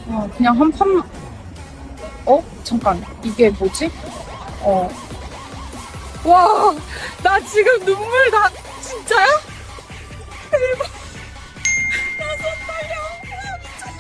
그냥 한 판, 잠깐. 이게 뭐지? 어. 와, 나 지금 눈물 나, 진짜야? 대박. 나 손 떨려. 와, 미쳤다.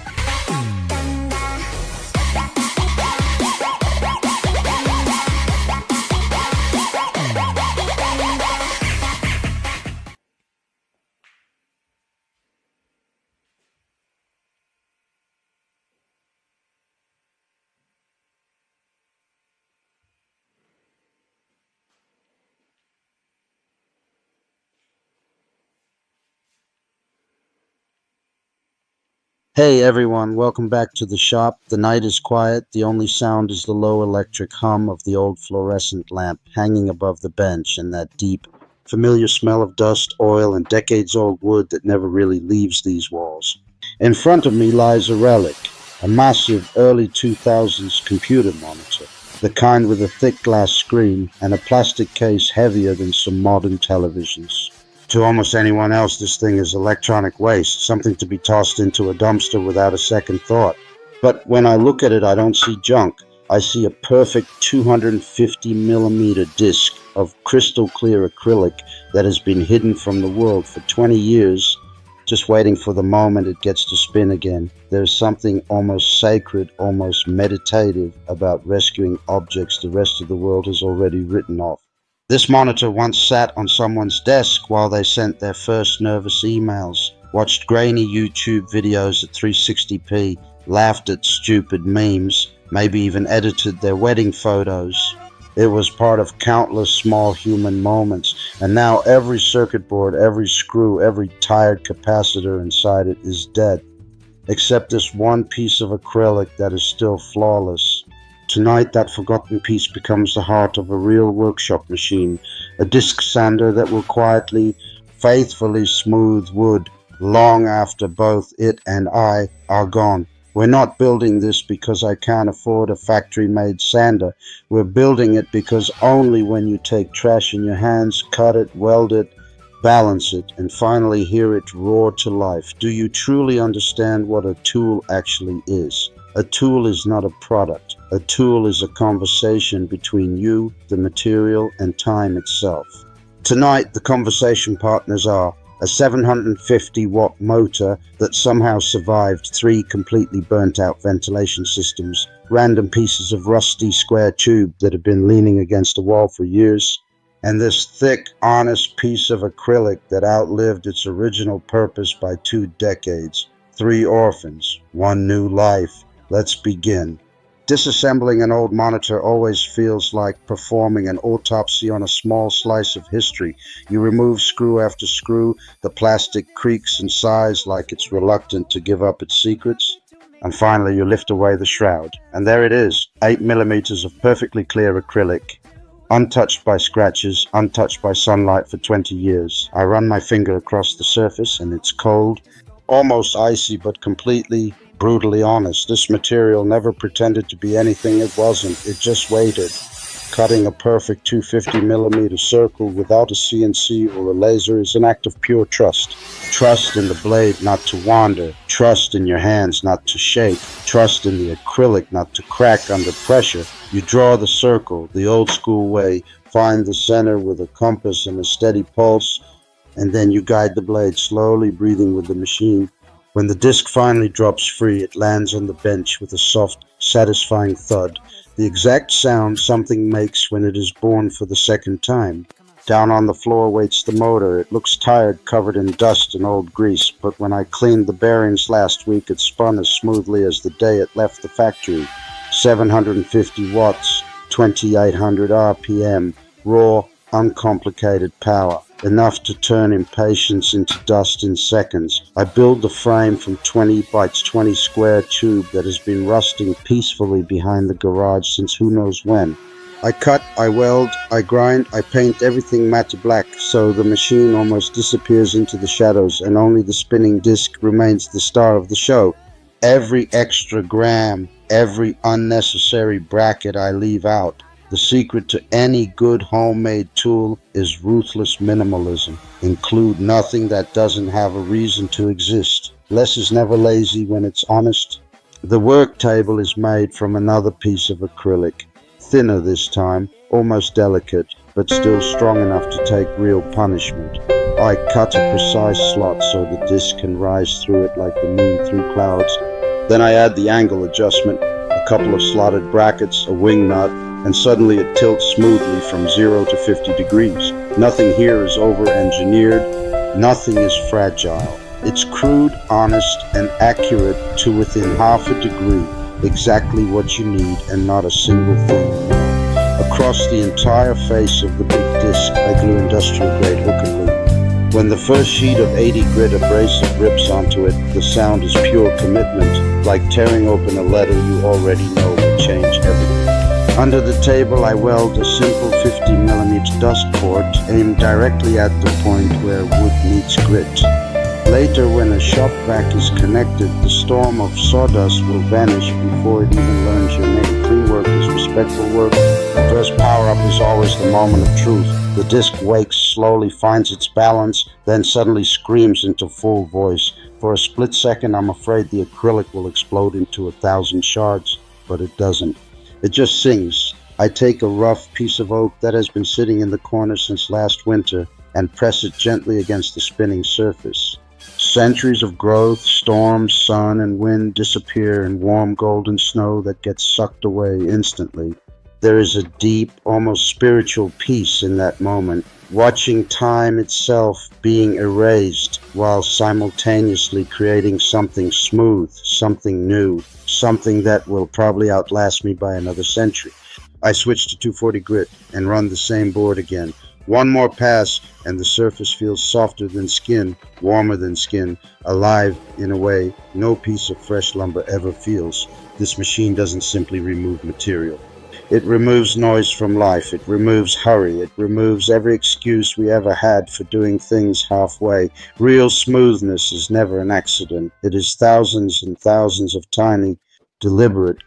Hey everyone, welcome back to the shop. The night is quiet. The only sound is the low electric hum of the old fluorescent lamp hanging above the bench and that deep, familiar smell of dust, oil, and decades-old wood that never really leaves these walls. In front of me lies a relic, a massive early 2000s computer monitor, the kind with a thick glass screen and a plastic case heavier than some modern televisions. To almost anyone else, this thing is electronic waste, something to be tossed into a dumpster without a second thought. But when I look at it, I don't see junk. I see a perfect 250 millimeter disc of crystal clear acrylic that has been hidden from the world for 20 years, just waiting for the moment it gets to spin again. There's something almost sacred, almost meditative about rescuing objects the rest of the world has already written off. This monitor once sat on someone's desk while they sent their first nervous emails, watched grainy YouTube videos at 360p, laughed at stupid memes, maybe even edited their wedding photos. It was part of countless small human moments, and now every circuit board, every screw, every tired capacitor inside it is dead, except this one piece of acrylic that is still flawless. Tonight, that forgotten piece becomes the heart of a real workshop machine, a disc sander that will quietly, faithfully smooth wood long after both it and I are gone. We're not building this because I can't afford a factory-made sander. We're building it because only when you take trash in your hands, cut it, weld it, balance it, and finally hear it roar to life, do you truly understand what a tool actually is. A tool is not a product. A tool is a conversation between you, the material, and time itself. Tonight, the conversation partners are a 750-watt motor that somehow survived 3 completely burnt-out ventilation systems, random pieces of rusty square tube that have been leaning against a wall for years, and this thick, honest piece of acrylic that outlived its original purpose by 2 decades. 3 orphans, 1 new life. Let's begin. Disassembling an old monitor always feels like performing an autopsy on a small slice of history. You remove screw after screw, the plastic creaks and sighs like it's reluctant to give up its secrets, and finally you lift away the shroud. And there it is, 8 millimeters of perfectly clear acrylic, untouched by scratches, untouched by sunlight for 20 years. I run my finger across the surface and it's cold, almost icy, but completely brutally honest. This material never pretended to be anything it wasn't. It just waited, cutting a perfect 250 millimeter circle without a CNC or a laser is an act of pure trust. Trust in the blade not to wander, trust in your hands not to shake, trust in the acrylic not to crack under pressure. You draw the circle the old school way, find the center with a compass and a steady pulse, and then you guide the blade slowly, breathing with the machine. When the disc finally drops free, it lands on the bench with a soft, satisfying thud, the exact sound something makes when it is born for the second time. Down on the floor waits the motor. It looks tired, covered in dust and old grease, but when I cleaned the bearings last week, it spun as smoothly as the day it left the factory. 750 watts, 2800 RPM, raw, uncomplicated power. Enough to turn impatience into dust in seconds. I build the frame from 20 by 20 square tube that has been rusting peacefully behind the garage since who knows when. I cut, I weld, I grind, I paint everything matte black so the machine almost disappears into the shadows and only the spinning disc remains the star of the show. Every extra gram, every unnecessary bracket I leave out. The secret to any good homemade tool is ruthless minimalism. Include nothing that doesn't have a reason to exist. Less is never lazy when it's honest. The work table is made from another piece of acrylic, thinner this time, almost delicate, but still strong enough to take real punishment. I cut a precise slot so the disc can rise through it like the moon through clouds. Then I add the angle adjustment, a couple of slotted brackets, a wing nut, and suddenly it tilts smoothly from 0 to 50 degrees. Nothing here is over-engineered, nothing is fragile. It's crude, honest, and accurate to within half a degree, exactly what you need and not a single thing. Across the entire face of the big disc, I glue industrial-grade hook and loop. When the first sheet of 80 grit abrasive rips onto it, the sound is pure commitment, like tearing open a letter you already know will change everything. Under the table, I weld a simple 50mm dust port aimed directly at the point where wood meets grit. Later, when a shop vac is connected, the storm of sawdust will vanish before it even learns your name. Clean work is respectful work. The first power-up is always the moment of truth. The disc wakes, slowly finds its balance, then suddenly screams into full voice. For a split second, I'm afraid the acrylic will explode into 1,000 shards, but it doesn't. It just sings. I take a rough piece of oak that has been sitting in the corner since last winter and press it gently against the spinning surface. Centuries of growth, storms, sun, and wind disappear in warm golden snow that gets sucked away instantly. There is a deep, almost spiritual peace in that moment, watching time itself being erased while simultaneously creating something smooth, something new, something that will probably outlast me by another century. I switch to 240 grit and run the same board again. One more pass and the surface feels softer than skin, warmer than skin, alive in a way no piece of fresh lumber ever feels. This machine doesn't simply remove material. It removes noise from life. It removes hurry. It removes every excuse we ever had for doing things halfway. Real smoothness is never an accident. It is thousands and thousands of tiny, deliberate